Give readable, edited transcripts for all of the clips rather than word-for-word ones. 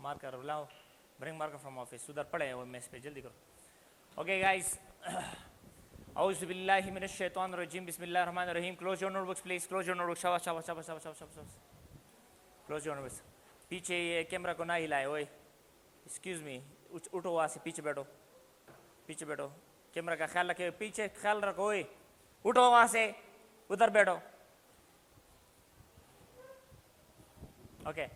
Marker लाओ, bring marker from office, उधर पड़े हैं वो मेस पे, जल्दी करो। ओके गाइस, औज़ु बिल्लाहि मिनश शैतानिर रजीम, बिस्मिल्लाहिर रहमानिर रहीम। Close your notebooks please, close your notebooks, शाबाश शाबाश शाबाश शाबाश शाबाश, क्लोज योर नोटबुक्स। पीछे ये कैमरा को ना हिलाए, ओए एक्सक्यूज मी, उठो वहाँ से, पीछे बैठो, पीछे बैठो, कैमरा का ख्याल रखे, पीछे ख्याल रखो, ओए उठो वहाँ से, उधर बैठो। ओके,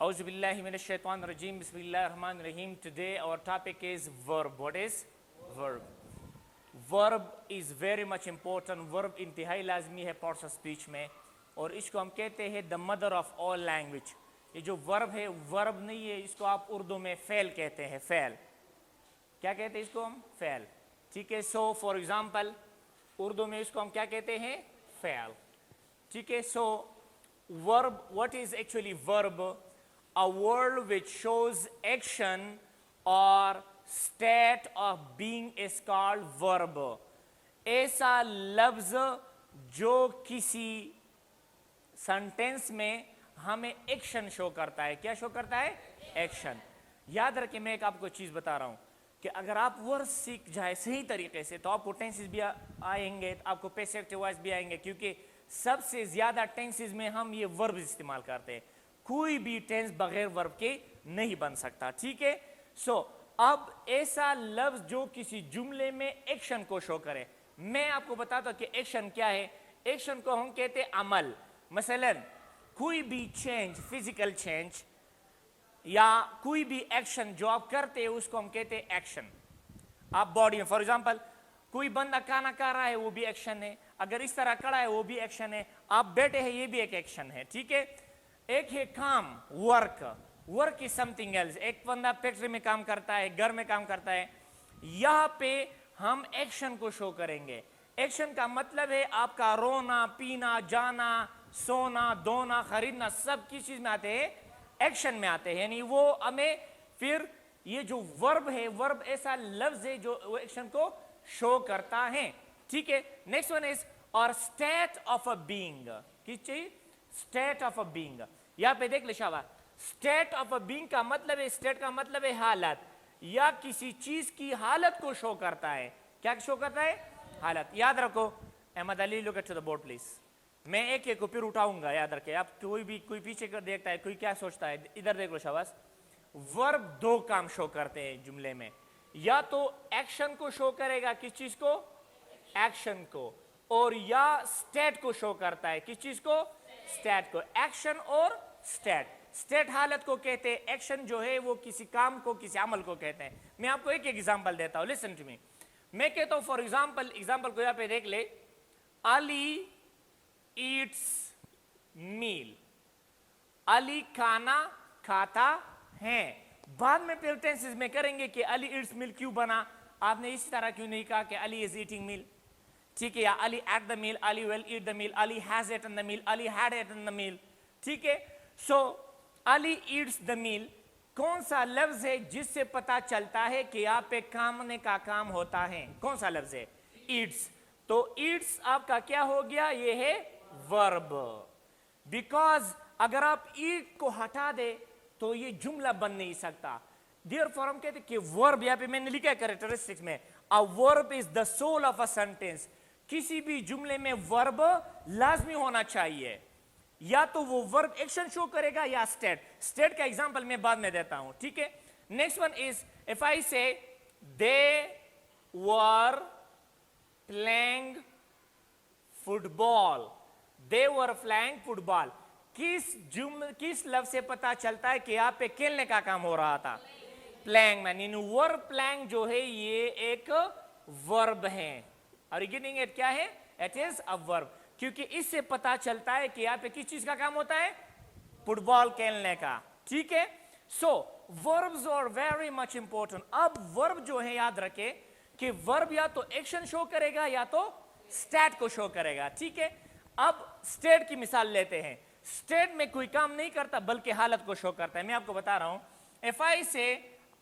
औज़ु बिल्लाहि मिनश शैतानिर रजीम, बिस्मिल्लाहिर रहमानिर रहीम। Today our topic is verb. What is verb? Verb is very much important. Verb इंतहाई लाजमी है पार्ट्स ऑफ स्पीच में, और इसको हम कहते हैं the mother of all language. ये जो वर्ब है, वर्ब नहीं है, इसको आप उर्दू में फ़ेल कहते हैं। फ़ेल क्या कहते हैं इसको हम? फ़ेल, ठीक है। सो फॉर एग्जांपल उर्दू में इसको हम क्या कहते हैं? फ़ेल, ठीक है। So verb, what is actually verb? A word which shows action और state of being is called verb. ऐसा लफ्ज जो किसी सेंटेंस में हमें एक्शन शो करता है। क्या शो करता है? एक्शन। याद रखें, मैं एक आपको चीज़ बता रहा हूं कि अगर आप वर्ड सीख जाए सही तरीके से तो आपको टेंसेस भी आएंगे, आपको पैसिव वॉइस भी आएंगे, क्योंकि सबसे ज़्यादा टेंसेस में हम ये वर्ब इस्तेमाल करते हैं। कोई भी टेंस बगैर वर्ब के नहीं बन सकता, ठीक है। सो अब ऐसा लफ्ज जो किसी जुमले में एक्शन को शो करे, मैं आपको बताता हूं कि एक्शन क्या है। एक्शन को हम कहते हैं अमल। मसलन कोई भी चेंज, फिजिकल चेंज या कोई भी एक्शन जो आप करते हैं उसको हम कहते हैं एक्शन। आप बॉडी में, फॉर एग्जांपल कोई बंदा खाना खा रहा है, वो भी एक्शन है। अगर इस तरह खड़ा है, वो भी एक्शन है। आप बैठे हैं, ये भी एक एक्शन है, ठीक है। एक है काम, work. Work is something else. एक बंदा फैक्ट्री में काम करता है, घर में काम करता है, यहाँ पे हम एक्शन को शो करेंगे। एक्शन का मतलब है आपका रोना, पीना, जाना, सोना, धोना, खरीदना, सब किस चीज में आते हैं? एक्शन में आते हैं। यानी वो हमें फिर ये जो वर्ब है, वर्ब ऐसा लफ्ज है जो वो एक्शन को शो करता है, ठीक है। नेक्स्ट वन इज और स्टेट ऑफ अ बीइंग। किस चीज? State of a being. यहां पे देख ले शाबाश, स्टेट ऑफ अ बीइंग का मतलब है, स्टेट का मतलब है हालत, या किसी चीज की हालत को शो करता है। क्या शो करता है? हालत। याद रखो, Ahmed Ali, look at the board please. मैं एक एक को फिर उठाऊंगा, याद रखे। आप कोई पीछे कर देखता है, कोई क्या सोचता है, इधर देख लो शाबाश। वर्ब दो काम शो करते हैं जुमले में, या तो एक्शन को शो करेगा, किस चीज को? एक्शन को, और या स्टेट को शो करता है, किस चीज को? स्टेट को। एक्शन और स्टेट। स्टेट हालत को कहते हैं, एक्शन जो है वो किसी काम को, किसी अमल को कहते हैं। मैं आपको एक एक एग्जांपल देता हूं, लिसन टू मी। मैं कहता हूं फॉर एग्जांपल को यहां पे देख ले, अली ईट्स मील। अली खाना खाता है। बाद में फिर टेंसेस में करेंगे कि अली ईट्स मील क्यों बना, आपने इस तरह क्यों नहीं कहा कि अली इज ईटिंग मील, ठीक है। या Ali ate the meal, Ali will eat the meal, Ali has eaten the meal, Ali had eaten the meal, ठीक है। So Ali eats the meal कौन सा लफ्ज है जिससे पता चलता है कि यहाँ पे खाने का काम होता है? कौन सा लफ्ज है? ईट्स। तो ईट्स आपका क्या हो गया? ये है वर्ब। बिकॉज अगर आप ईट को हटा दे तो ये जुमला बन नहीं सकता। देयरफॉर हम कहते हैं कि वर्ब, यहाँ पे मैंने लिखा है कैरेक्टरिस्टिक्स में, a verb is the soul of a sentence. किसी भी जुमले में वर्ब लाजमी होना चाहिए, या तो वो वर्ब एक्शन शो करेगा या स्टेट। स्टेट का एग्जांपल मैं बाद में देता हूं, ठीक है। Next one is if I say they were playing football. They were playing football. किस लफ्ज से पता चलता है कि यहाँ पे खेलने का काम हो रहा था? प्लेइंग में। वर्ब प्लेइंग जो है ये एक वर्ब है। ओरिजिनिंग इट क्या है? इट इज अ वर्ब, क्योंकि इससे पता चलता है कि यहाँ पे किस चीज का काम होता है? फुटबॉल खेलने का, ठीक है। So verbs are very much important. अब वर्ब जो है, याद रखे कि वर्ब या तो एक्शन शो करेगा या तो स्टेट को शो करेगा, ठीक है। अब स्टेट की मिसाल लेते हैं। स्टेट में कोई काम नहीं करता बल्कि हालत को शो करता है। मैं आपको बता रहा हूं। इफ आई से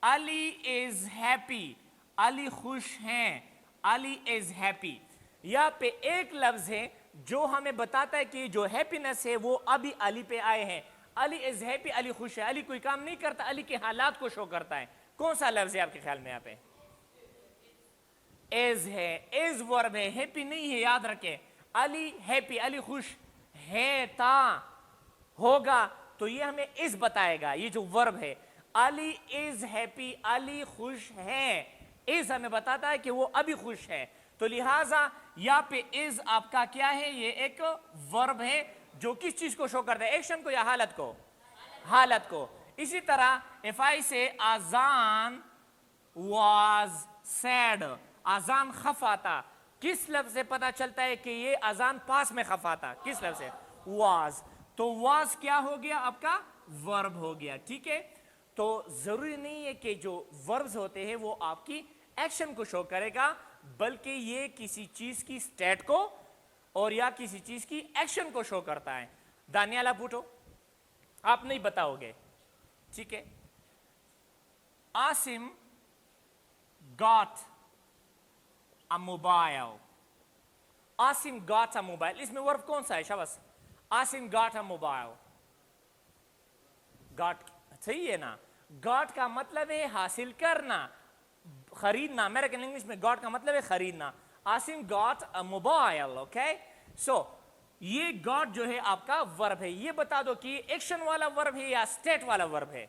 अली इज हैप्पी, अली खुश हैं, अली इज हैप्पी, यहाँ पे एक लफ्ज है जो हमें बताता है कि जो हैप्पीनेस है वो अभी अली पे आए हैं। علی از ہیپی، علی خوش ہے. علی کوئی کام نہیں کرتا، علی کے حالات کو شو کرتا ہے. کون سا لفظ ہے آپ کے خیال میں یہاں پہ؟ از ہے، از ورب ہے، ہیپی نہیں ہے، یاد رکھیں. علی ہیپی، علی خوش ہے تا ہوگا تو یہ ہمیں از بتائے گا، یہ جو ورب ہے. علی از ہیپی، علی خوش ہے. از ہمیں بتاتا ہے کہ وہ ابھی خوش ہے. تو لہٰذا یہاں پہ از آپ کا کیا ہے؟ یہ ایک ورب ہے جو کس چیز کو شو کرتا ہے؟ ایکشن کو یا حالت کو؟ حالت کو. اسی طرح if I say اذان was sad، اذان خفا تھا، کس لفظ سے پتا چلتا ہے کہ یہ اذان پاس میں خفا تھا؟ کس لفظ سے؟ was. تو was کیا ہو گیا آپ کا؟ ورب ہو گیا. ٹھیک ہے. تو ضروری نہیں ہے کہ جو وربز ہوتے ہیں وہ آپ کی ایکشن کو شو کرے گا، بلکہ یہ کسی چیز کی سٹیٹ کو اور یا کسی چیز کی ایکشن کو شو کرتا ہے. دانیال آپ اٹھو، آپ نہیں بتاؤ گے. ٹھیک ہے. Asim got a mobile. Asim got a mobile، اس میں ورب کون سا ہے؟ شاباش. Asim got a mobile. got صحیح ہے نا؟ got کا مطلب ہے حاصل کرنا، خریدنا. امریکن انگلش میں got کا مطلب ہے خریدنا. Asim got a mobile. Okay. So یہ got جو ہے آپ کا ورب ہے. یہ بتا دو کہ یہ ایکشن والا ورب ہے یا اسٹیٹ والا ورب ہے؟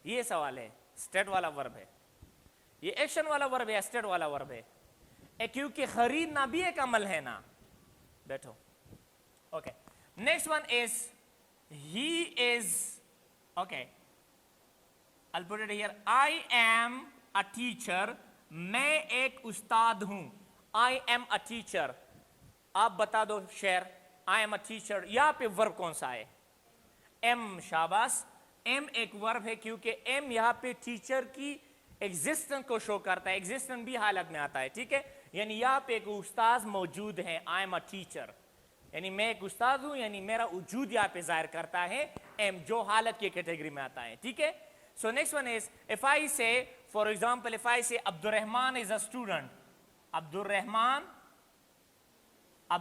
یہ سوال ہے. اسٹیٹ والا ورب ہے. یہ ایکشن والا ورب ہے یا اسٹیٹ والا ورب ہے؟ کیونکہ خریدنا بھی ایک عمل ہے نا. بیٹھو. Okay. Next one is he is. okay, I'll put it here. I am a teacher. میں ایک استاد ہوں. I am a teacher. آپ بتا دو شعر. I am a teacher. یہاں پہ ورب کون سا ہے؟ ایم. شاباش. ایم ایک ورب ہے کیونکہ ایم یہاں پہ ٹیچر کی ایگزسٹنس کو شو کرتا ہے. ایگزسٹنس بھی حالت میں آتا ہے. ٹھیک ہے. یعنی یہاں پہ ایک استاد موجود ہے. I am a teacher. یعنی میں ایک استاد ہوں، یعنی میرا وجود یہاں پہ ظاہر کرتا ہے ایم، جو حالت کی کیٹیگری میں آتا ہے. ٹھیک ہے. So next one is if I say, for example, if I say عبد الرحمن is a student. عبد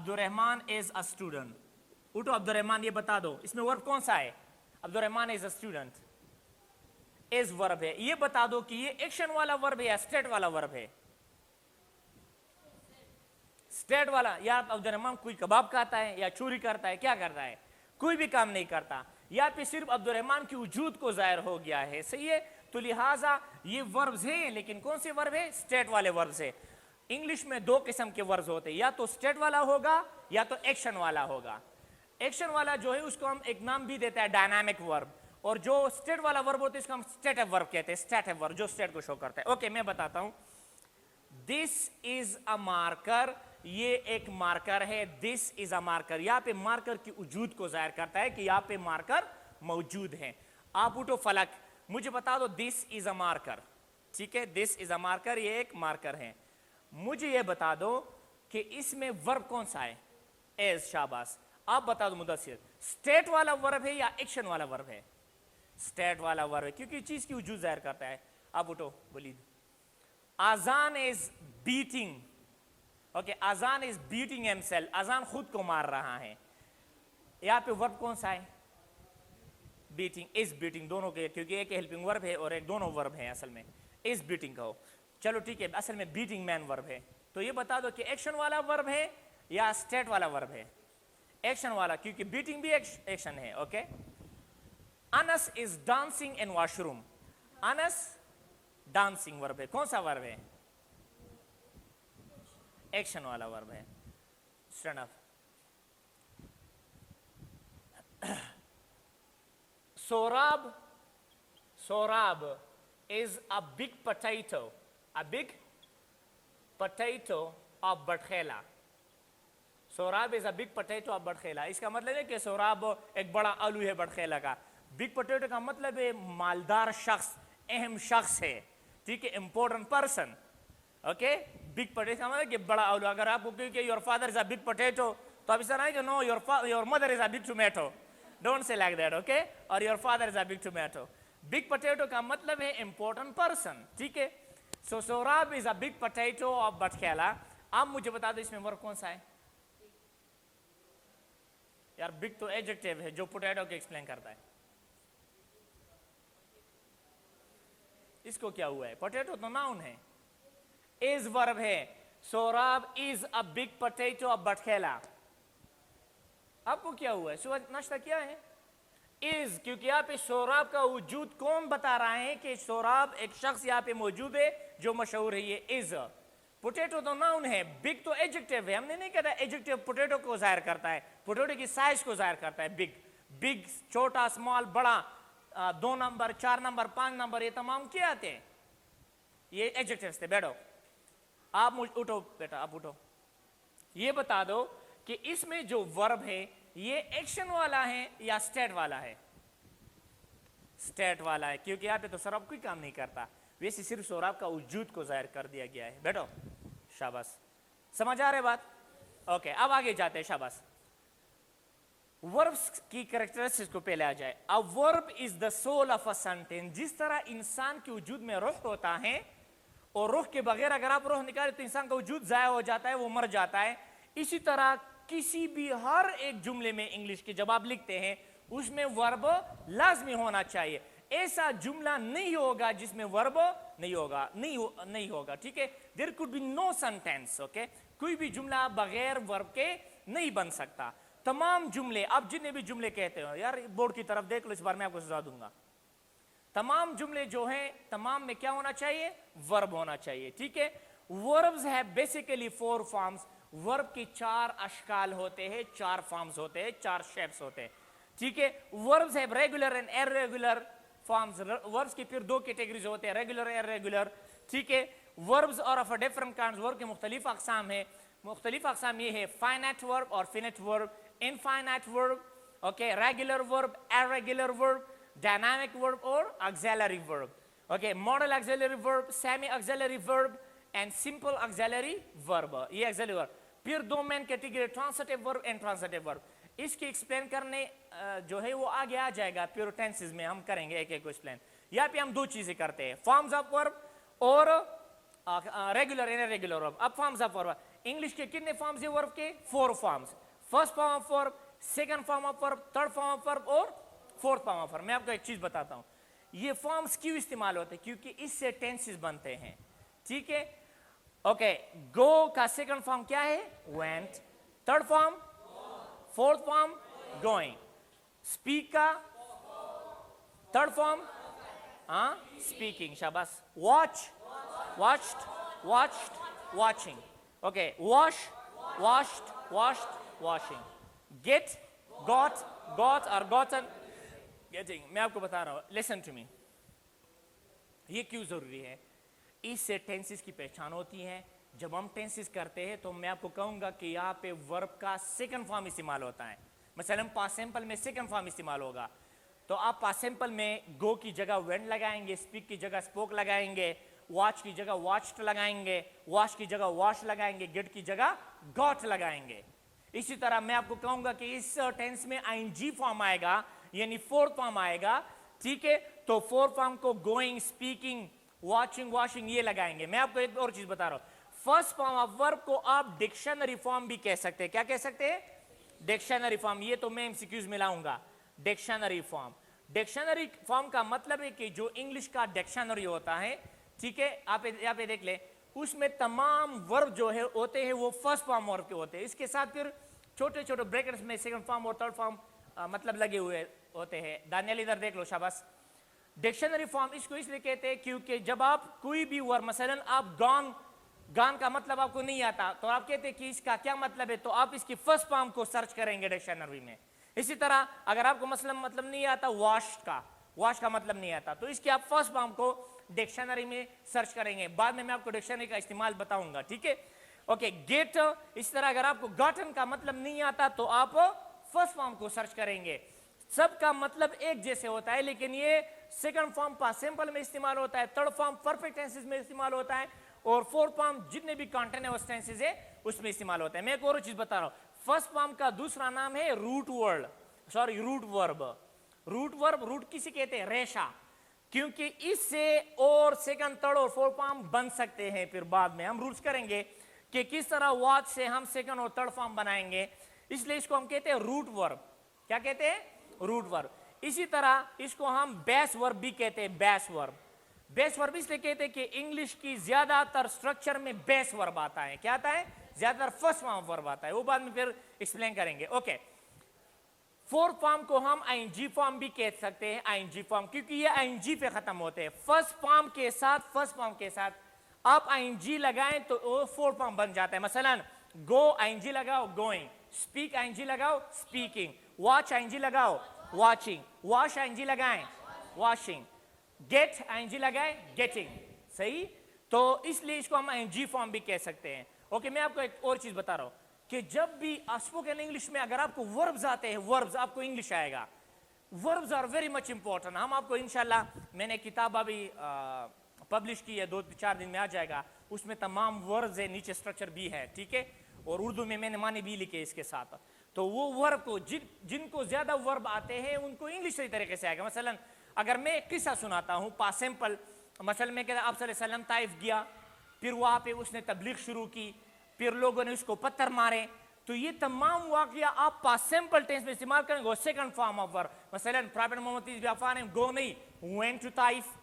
الرحمن is a student. اٹھو عبد الرحمن یہ بتا دو اس میں ورب کون سا ہے؟ عبد الرحمن is a student. is ورب ہے. یہ بتا دو کہ یہ ایکشن والا ورب ہے یا اسٹیٹ والا ورب ہے؟ اسٹیٹ والا. یا عبد الرحمن کوئی کباب کھاتا ہے یا چوری کرتا ہے؟ کیا کرتا ہے؟ کوئی بھی کام نہیں کرتا. یا پہ صرف عبد الرحمن کی وجود کو ظاہر ہو گیا ہے. صحیح ہے. تو لہٰذا یہ وربز ہیں، لیکن کون سے ورب ہے؟ اسٹیٹ والے وربز ہیں. انگلش میں دو قسم کے وربز ہوتے ہیں، یا تو اسٹیٹ والا ہوگا یا تو ایکشن والا ہوگا. ایکشن والا جو ہے اس کو ہم ایک نام بھی دیتا ہے ڈائنامک ورب، اور جو اسٹیٹ والا ورب ہوتا ہے اس کو ہم اسٹیٹو ورب کہتے ہیں. اسٹیٹو ورب جو اسٹیٹ کو شو کرتا ہے. اوکے میں بتاتا ہوں. دس از اے مارکر. یہ ایک مارکر ہے. دس از اے مارکر. یہاں پہ مارکر کی وجود کو ظاہر کرتا ہے کہ یہاں پہ مارکر موجود ہے. آپ اٹھو فلک، مجھے بتا دو دس از اے مارکر. ٹھیک ہے. دس از اے مارکر، یہ ایک مارکر ہے. مجھے یہ بتا دو کہ اس میں ورب کون سا ہے؟ ایز. شاباش. آپ بتا دو مدثر، اسٹیٹ والا ورب ہے یا ایکشن والا ورب ہے؟ اسٹیٹ والا ورب ہے کیونکہ چیز کی وجود ظاہر کرتا ہے. آپ اٹھو ولید. اذان از بیٹنگ. اوکے. اذان از بیٹنگ himself. اذان خود کو مار رہا ہے. یہاں پہ ورب کون سا ہے؟ بیٹنگ. از بیٹنگ دونوں کے، کیونکہ ایک ہیلپنگ ورب ہے اور ایک دونوں ورب ہیں اصل میں. از بیٹنگ کہو. چلو ٹھیک ہے. اصل میں بیٹنگ مین ورب ہے. تو یہ بتا دو کہ ایکشن والا ورب ہے یا اسٹیٹ والا ورب ہے؟ ایکشن والا، کیونکہ بیٹنگ بھی ایکشن ہے. اوکے. انس از ڈانسنگ ان واش روم. انس ڈانسنگ ورب ہے. کون سا ورب ہے؟ ایکشن والا ورب ہے. Stand up. Saurabh is a big potato. A big potato of بٹخیلا. Saurabh is a big potato of بٹخیلا. اس کا مطلب ہے کہ سوراب ایک بڑا آلو ہے بٹخیلا کا. بگ پوٹیٹو کا مطلب ہے مالدار شخص، اہم شخص ہے. ٹھیک ہے. Important person. Okay. Big potato کا مطلب کہ بڑا آلو. اگر آپ کو کہیں کہ your father is a big potato تو آپ اس طرح کہ no your mother is a big tomato. Don't say like that. Okay. اور your father is a big tomato. Big potato کا مطلب ہے امپورٹنٹ پرسن. ٹھیک ہے. So Saurabh is a big potato of بٹخیلا. آپ مجھے بتا دو اس میں ورب کون سا ہے؟ यार बिग तो एडजेक्टिव है जो पोटैटो को एक्सप्लेन करता है। इसको क्या हुआ है? पोटैटो तो नाउन है, इज वर्ब है। Sorab is a big potato of Batkhela. आपको क्या हुआ है? सुबह नाश्ता किया है? इज, क्योंकि यहाँ पे सोराब का वजूद कौन बता रहा है कि सोराब एक शख्स यहाँ पे मौजूद है जो मशहूर है, ये इज। पोटैटो तो नाउन है, बिग तो एडजेक्टिव है। हमने नहीं कहा एडजेक्टिव पोटैटो को जाहिर करता है, पोटैटो की साइज को जाहिर करता है। बिग, बिग, छोटा, स्मॉल, बड़ा, 2 नंबर, 4 नंबर, 5 नंबर, ये तमाम क्या आते हैं? ये एडजेक्टिव्स थे। बैठो, आप उठो बेटा, आप उठो। ये बता दो कि इसमें जो वर्ब है ये एक्शन वाला है या स्टेट वाला है? स्टेट वाला है, क्योंकि यहाँ पे तो सौरभ कोई काम नहीं करता, वैसे सिर्फ सौरभ का वजूद को जाहिर कर दिया गया है। बैठो, शाबाश, समझ आ रहे बात? ओके, अब आगे जाते हैं। शाबाश। वर्ब्स की कैरेक्टरिस्टिक्स को पहले आ जाए। A verb is the soul of a sentence. जिस तरह इंसान के वजूद में रूह होता है और रूह के बगैर अगर आप रूह निकाले तो इंसान का वजूद जाया हो जाता है, वो मर जाता है। इसी तरह किसी भी हर एक जुमले में इंग्लिश के जब आप लिखते हैं उसमें वर्ब लाजमी होना चाहिए। ऐसा जुमला नहीं होगा जिसमें वर्ब नहीं होगा, ठीक है? There could be no sentence, okay? कोई भी जुमला बगैर वर्ब के नहीं बन सकता। तमाम जुमले, आप जितने भी जुमले कहते हो, यार बोर्ड की तरफ देख लो, इस बार मैं आपको सजा दूंगा। तमाम जुमले जो हैं, तमाम में क्या होना चाहिए? वर्ब होना चाहिए, ठीक है? वर्ब्स है बेसिकली 4 फॉर्म्स। वर्ब के 4 अशकाल होते हैं, 4 फॉर्म्स होते हैं, 4 शेप्स होते हैं, ठीक है? वर्ब्स है regular and irregular forms. Verbs की फिर 2 कैटेगरीज होते हैं, रेगुलर इर्रेगुलर, ठीक है? वर्ब्स और ऑफ डिफरेंट काइंड्स, वर्ब के मुख्तलिफ अक़साम है। मुख्तलिफ अक़साम ये है फाइनाइट वर्ब और finite verb, infinite verb, okay, regular verb, irregular verb, dynamic verb और auxiliary verb, okay? Modal auxiliary verb, semi auxiliary verb and simple auxiliary verb, ये ऑक्सिलरी वर्ब। फिर 2 main category, transitive verb and transitive verb. इसकी explain करने जो है वो आगे आ जाएगा, प्योर टेंसेस में हम करेंगे एक एक को एक्सप्लेन। यहाँ पे हम 2 चीजें करते हैं, फॉर्म्स ऑफ वर्ब और रेगुलर एंड इर्रेगुलर वर्ब। अब फॉर्म्स ऑफ वर्ब, इंग्लिश के कितने फॉर्म्स है वर्ब के? 4 forms. First form of verb, second form of verb, third form of verb और फोर्थ फॉर्म ऑफ वर्ब। मैं आपको एक चीज बताता हूं, ये फॉर्म्स क्यों इस्तेमाल होते हैं? क्योंकि इससे टेंसेस बनते हैं, ठीक है? ओके, गो का सेकंड फॉर्म क्या है? Went. Third form? Fourth form? Going. Speak का थर्ड फॉर्म? स्पीकिंग। शाबाश। Watch, watched, watched, watching, okay? Wash, washed, washed, washing. Get, got, got और गॉटन, गेटिंग। मैं आपको बता रहा हूं, लिसन टू मी, ये क्यों जरूरी है? इससे टेंसेस की पहचान होती है। जब हम टेंसेस करते हैं तो मैं आपको कहूंगा कि यहाँ पे वर्ब का सेकंड फॉर्म इस्तेमाल होता है। मसलन पास्ट सिंपल में सेकंड फॉर्म इस्तेमाल होगा, तो आप पास्ट सिंपल में गो की जगह वेंट लगाएंगे, स्पीक की जगह स्पोक लगाएंगे, वॉच की जगह वॉच्ड लगाएंगे, वॉश की जगह वॉश लगाएंगे, गेट की जगह गॉट लगाएंगे। इसी तरह मैं आपको कहूंगा कि इस टेंस में आईएनजी फॉर्म आएगा, यानी फोर्थ फॉर्म आएगा, ठीक है? तो फोर्थ फॉर्म को गोइंग, स्पीकिंग, वॉचिंग, वॉशिंग ये लगाएंगे। मैं आपको एक और चीज बता रहा हूं, फर्स्ट फॉर्म ऑफ वर्ब को आप डिक्शनरी फॉर्म भी कह सकते हैं। क्या कह सकते हैं? Dictionary form. ये तो मैं एमसीक्यूज में लाऊंगा, डिक्शनरी फॉर्म। डिक्शनरी फॉर्म का मतलब है कि जो इंग्लिश का डिक्शनरी होता है, ठीक है, आप यहाँ पे देख ले, उसमें तमाम वर्ब जो है होते हैं वो फर्स्ट फॉर्म वर्ब के होते हैं। इसके साथ फिर छोटे छोटे ब्रैकेट्स में सेकंड फॉर्म और थर्ड फॉर्म मतलब लगे हुए होते हैं। दानियल इधर देख लो, शाबाश। डिक्शनरी फॉर्म इसको इसलिए कहते हैं क्योंकि जब आप कोई भी वर्ड, मसलन आप गॉन, गॉन का मतलब आपको नहीं आता तो आप कहते हैं कि इसका क्या मतलब है, तो आप इसकी फर्स्ट फॉर्म को सर्च करेंगे डिक्शनरी में। इसी तरह अगर आपको मसलन मतलब नहीं आता वॉश का मतलब नहीं आता, तो इसकी आप फर्स्ट फॉर्म को डिक्शनरी में सर्च करेंगे। बाद में मैं आपको डिक्शनरी का इस्तेमाल बताऊंगा, ठीक है? Okay, get. इस तरह अगर आपको गॉटन का मतलब नहीं आता तो आप फर्स्ट फॉर्म को सर्च करेंगे। सबका मतलब एक जैसे होता है, लेकिन ये सेकंड फॉर्म पास्ट सिंपल में इस्तेमाल होता है, थर्ड फॉर्म परफेक्ट टेंसेस में इस्तेमाल होता है, और फोर्थ फॉर्म जितने भी कॉन्टिन्यूअस टेंसेस है उसमें इस्तेमाल होता है। मैं एक और चीज बता रहा हूं, फर्स्ट फॉर्म का दूसरा नाम है root verb. Root verb, root किसे कहते हैं? रेशा। क्योंकि इससे और सेकंड, थर्ड और फोर्थ फॉर्म बन सकते हैं। फिर बाद में हम रूल्स करेंगे कि किस तरह वॉच से हम सेकंड और थर्ड फॉर्म बनाएंगे। इसलिए इसको हम कहते हैं रूट वर्ब। क्या कहते हैं? Root verb. इसी तरह इसको हम बेस वर्ब भी कहते हैं, बेस वर्ब। बेस वर्ब इसलिए कहते हैं कि इंग्लिश की ज्यादातर स्ट्रक्चर में बेस वर्ब आता है। क्या आता है? ज्यादातर फर्स्ट फॉर्म वर्ब आता है, वो बाद में फिर एक्सप्लेन करेंगे। ओके, फोर्थ फॉर्म को हम आईएनजी फॉर्म भी कह सकते हैं, आईएनजी फॉर्म, क्योंकि ये आईएनजी पे खत्म होते हैं। फर्स्ट फॉर्म के साथ आप आईएनजी लगाएं तो वो फोर्थ फॉर्म बन जाता है। मसलन गो आईएनजी लगाओ, गोइंग। स्पीक आईएनजी लगाओ, स्पीकिंग। वॉच आईएनजी लगाओ, वॉचिंग। वॉश आईएनजी लगाएं, वॉशिंग। गेट आईएनजी लगाएं, गेटिंग। सही? तो इसलिए इसको हम आईएनजी फॉर्म भी कह सकते हैं। ओके, मैं आपको एक और चीज बता रहा हूं कि जब भी स्पोकन इंग्लिश में अगर आपको वर्ब्स आते हैं, वर्ब्स, आपको इंग्लिश आएगा। Verbs are very much important. हम आपको इंशाल्लाह, मैंने किताब अभी पब्लिश की है, 2-4 दिन में आ जाएगा, उसमें तमाम वर्ब्स है, नीचे स्ट्रक्चर भी है, ठीक है। और उर्दू में मैंने माने भी लिखे इसके साथ। तो वो वर्ब को जिनको ज्यादा वर्ब आते हैं उनको इंग्लिश सही तरीके से आएगा। मसलन अगर मैं एक किस्सा सुनाता हूँ, पास सिंपल, मसलन मैं कहता आप सल्लल्लाहु अलैहि वसल्लम ताइफ गया, फिर वहां पे उसने तबलीग शुरू की, फिर लोगों ने उसको पत्थर मारे, तो ये तमाम वाकया आप पास सिंपल टेंस में इस्तेमाल करेंगे, सेकंड फॉर्म ऑफ वर्ब। मसलन प्रॉफेट मोहम्मद इस व्यापार में गो नहीं, went to Taif,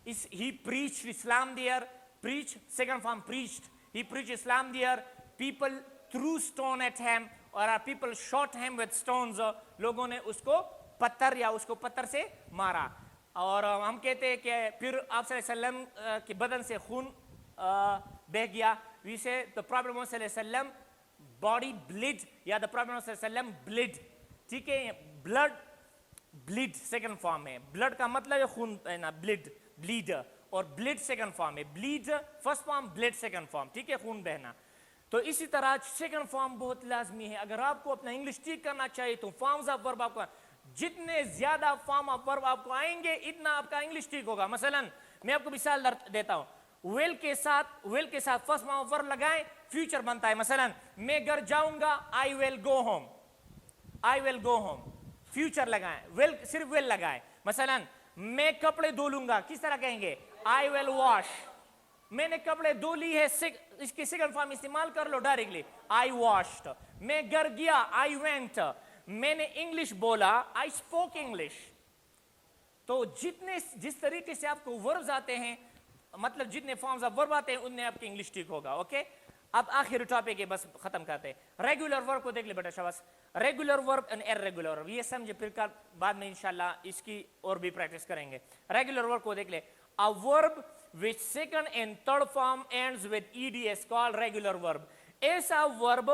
he preached Islam there, preach, second form preached, he preached Islam there, people threw stone at him, और people shot him with stones, लोगों ने उसको पत्थर या उसको पत्थर से मारा। और हम कहते हैं कि फिर आप सल्लल्लाहु अलैहि वसल्लम के बदन से खून बह गया, we say the Prophet Muhammad सल्लल्लाहु अलैहि वसल्लम body bleed, या the Prophet Muhammad सल्लल्लाहु अलैहि वसल्लम bleed, ठीक है। ब्लड, ब्लीड सेकंड फॉर्म है। ब्लड का मतलब है खून है ना, ब्लीड, ब्लीड, और ब्लीड सेकंड फॉर्म है। Bleed first form, bleed second form, ठीक है, खून बहना। तो इसी तरह सेकंड फॉर्म बहुत लाजमी है। अगर आपको अपना इंग्लिश ठीक करना चाहिए तो फॉर्म्स ऑफ वर्ब आपको, जितने ज्यादा फॉर्म ऑफ वर्ब आपको आएंगे इतना आपका इंग्लिश ठीक होगा। मसलन मैं आपको मिसाल देता हूं, वेल के साथ फर्स्ट फॉर्म ऑफ वर्ब लगाएं, फ्यूचर बनता है। मसलन मैं घर जाऊंगा, I will go home, I will go home, future लगाएं, वेल सिर्फ वेल लगाएं। मसलन मैं कपड़े धो लूंगा, किस तरह कहेंगे? I will wash. मैंने कपड़े धो ली है, इसकी सेकंड फॉर्म इस्तेमाल कर लो डायरेक्टली, आई वॉश्ड। मैं घर गया, आई वेंट। मैंने इंग्लिश बोला, आई स्पोक इंग्लिश। तो जिस तरीके से आपको वर्ब्स आते हैं, मतलब जितने फॉर्म्स ऑफ वर्ब आते हैं उनने आपकी इंग्लिश ठीक होगा। ओके, अब आखिरी टॉपिक है, बस खत्म करते हैं। रेगुलर वर्ब को देख ले बेटा, शाबाश। Regular verb and irregular verb, ये समझे, फिर बाद में इंशाल्लाह इसकी और भी प्रैक्टिस करेंगे। रेगुलर वर्ब को देख ले, a verb which second and third form ends with ed is called regular verb। ऐसा वर्ब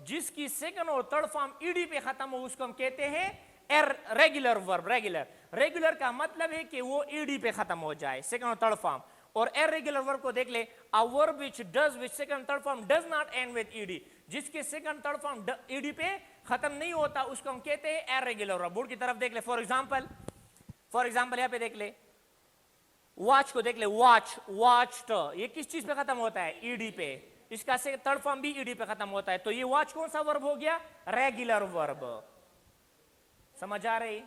जिसकी सेकंड और थर्ड फॉर्म ed पे खत्म हो उसको हम कहते हैं रेगुलर वर्ब। रेगुलर का मतलब है कि वो ed पे खत्म हो जाए, सेकंड और थर्ड फॉर्म। और इर्रेगुलर वर्ब को देख ले, a verb which second third form does not end with ed, जिसके सेकंड थर्ड फॉर्म ed पे खत्म नहीं होता उसको हम कहते हैं इर्रेगुलर वर्ब। बोर्ड की तरफ देख ले, फॉर एग्जांपल यहाँ पे देख ले, वॉच को देख ले, वॉच्ड, ये किस चीज पे खत्म होता है? ईडी पे। इसका से थर्ड फॉर्म भी ईडी पे खत्म होता है, तो ये वॉच कौन सा वर्ब हो गया? Regular verb. समझ आ रही?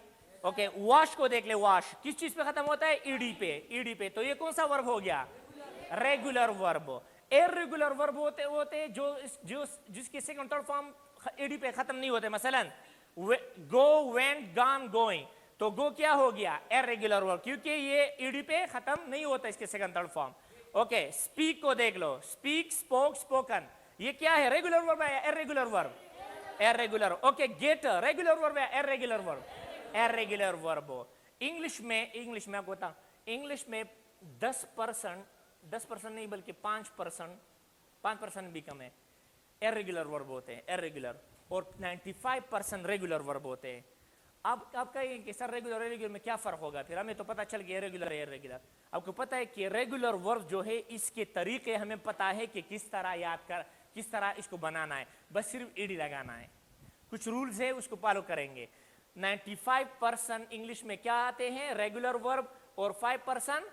ओके, वॉश को देख ले, वॉश किस चीज पे खत्म होता है? ईडी पे, तो ये कौन सा वर्ब हो गया? Regular verb. इर्रेगुलर वर्ब होते हैं जो जिसके सेकंड थर्ड फॉर्म ईडी पे खत्म नहीं होते। मसलन गो, वेंट, गॉन, गोइंग, तो गो क्या हो गया? इर्रेगुलर वर्ब, क्योंकि ये ईडी पे खत्म नहीं होता इसके second third form. Okay, speak को देख लो, स्पीक, स्पोक, स्पोकन, ये क्या है? रेगुलर वर्ब है या irregular verb? Irregular. Okay, get regular verb है, irregular verb? Irregular verb. English में आपको बताऊं, इंग्लिश में 10% नहीं बल्कि 5% भी कम है इर्रेगुलर वर्ब होते हैं, इर्रेगुलर, और 95% रेगुलर वर्ब होते हैं। अब आप कहेंगे कि सर रेगुलर में क्या फर्क होगा? फिर हमें तो पता चल गया रेगुलर है इर्रेगुलर। आपको पता है कि रेगुलर वर्ब जो है इसके तरीके हमें पता है कि किस तरह इसको बनाना है, बस सिर्फ ईडी लगाना है। कुछ रूल्स है उसको फॉलो करेंगे। 95% इंग्लिश में क्या आते हैं? रेगुलर वर्ब, और 5%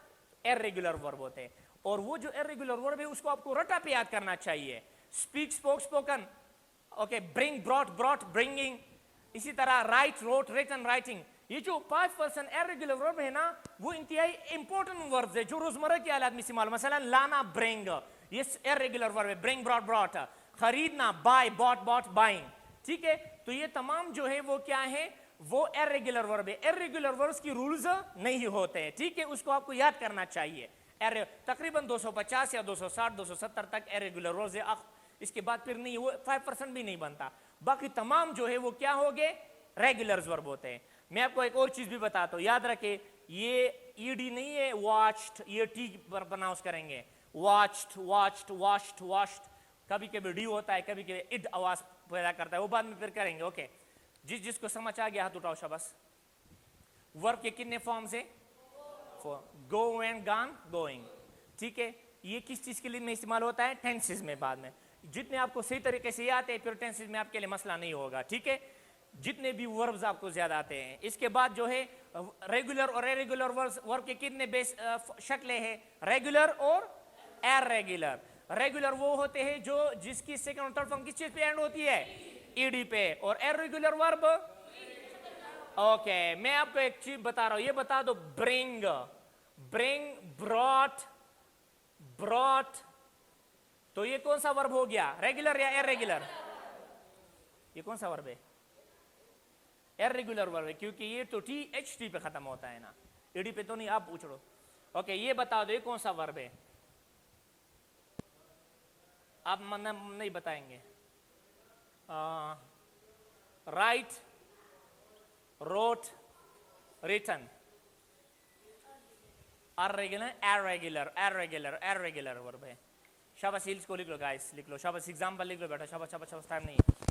इर्रेगुलर वर्ब होते हैं। और वो जो इर्रेगुलर वर्ब है उसको आपको रटा पे याद करना चाहिए। Speak, spoke, spoken, okay, bring, brought, bringing, इसी तरह राइट, रोट, रिटन, राइटिंग। ये जो 5% इर्रेगुलर वर्ब है ना, वो इंतहाई इंपॉर्टेंट वर्ब्स है जो रोजमर्रा के हालात में इस्तेमाल। मसलन लाना, ब्रिंग, ये इर्रेगुलर वर्ब है, ब्रिंग, ब्रॉट। खरीदना, बाय, बॉट, बाइंग, ٹھیک ہے. تو یہ تمام جو ہے وہ کیا ہے, وہ irregular verb ہے. irregular verbs کی رولز نہیں ہوتے ہیں, ٹھیک ہے, اس کو آپ کو یاد کرنا چاہیے. تقریباً 250 یا 260 270 تک irregular verbs ہے, اس کے بعد پھر نہیں, وہ 5% بھی نہیں بنتا. باقی تمام جو ہے وہ کیا ہوگے, ریگولر ورب ہوتے ہیں. میں آپ کو ایک اور چیز بھی بتاتا ہوں, یاد رکھیں یہ ای ڈی نہیں ہے واچڈ, یہ ٹی پر پروناؤنس کریں گے, واچڈ واچڈ واشڈ واشڈ, کبھی کبھی ڈی ہوتا ہے, کبھی کبھی اڈ آواز پیدا کرتا ہے, وہ بعد میں پھر کریں گے. اوکے, جس کو سمجھ آ گیا ہاتھ اٹھاؤ شاباش. ورب کے کتنے فارمز ہیں, گو اینڈ گان, گوئنگ, ٹھیک ہے. یہ کس چیز کے لیے میں استعمال ہوتا ہے, ٹینسز میں. بعد میں جتنے آپ کو صحیح طریقے سے آتے ہیں پھر ٹینسز میں آپ کے لیے مسئلہ نہیں ہوگا, ٹھیک ہے, جتنے بھی وربز آپ کو زیادہ آتے ہیں. اس کے بعد جو ہے ریگولر اور irregular ورب کے کتنے بیس شکلیں ہیں, ریگولر اور irregular. ریگولر وہ ہوتے ہیں جو جس کی سیکنڈ اور تھرڈ فارم کس چیز پہ اینڈ ہوتی ہے, ای ڈی پہ, اور irregular ورب. اوکے, میں آپ کو ایک چیز بتا رہا ہوں, یہ بتا دو, برنگ, برنگ, براٹ, براٹ, تو یہ کون سا ورب ہو گیا, ریگولر یا irregular؟ یہ کون سا ورب ہے, irregular ورب ہے, کیونکہ یہ تو ٹی ایچ ٹی پہ ختم ہوتا ہے نا, ای ڈی پہ تو نہیں. آپ پوچھ لو. اوکے, یہ بتا دو یہ کون سا ورب ہے, آپ نہیں بتائیں گے. رائٹ, روٹ, ریٹن, irregular ورب ہے. شاباش, اس کو لکھ لو گائس, لکھ لو شاباش, ایگزامپل لکھ لو بیٹا, شاباش شاباش شاباش, ٹائم نہیں ہے.